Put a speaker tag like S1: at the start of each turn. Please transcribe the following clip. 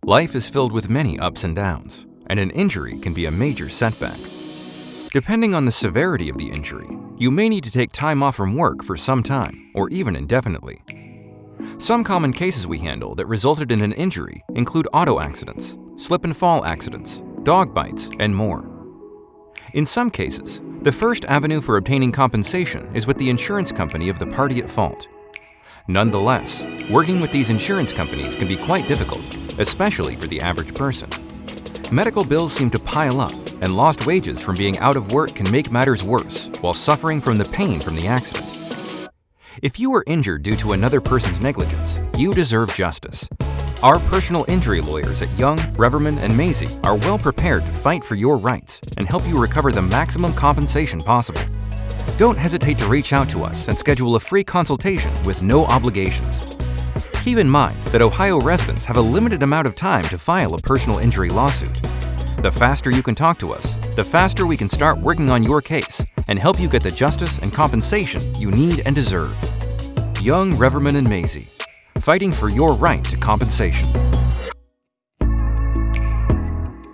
S1: Life is filled with many ups and downs, and an injury can be a major setback. Depending on the severity of the injury, you may need to take time off from work for some time, or even indefinitely. Some common cases we handle that resulted in an injury include auto accidents, slip and fall accidents, dog bites, and more. In some cases, the first avenue for obtaining compensation is with the insurance company of the party at fault. Nonetheless, working with these insurance companies can be quite difficult, especially for the average person. Medical bills seem to pile up, and lost wages from being out of work can make matters worse while suffering from the pain from the accident. If you were injured due to another person's negligence, you deserve justice. Our personal injury lawyers at Young, Reverman, and Mazzei are well prepared to fight for your rights and help you recover the maximum compensation possible. Don't hesitate to reach out to us and schedule a free consultation with no obligations. Keep in mind that Ohio residents have a limited amount of time to file a personal injury lawsuit. The faster you can talk to us, the faster we can start working on your case and help you get the justice and compensation you need and deserve. Young, Reverman, and Mazzei, fighting for your right to compensation.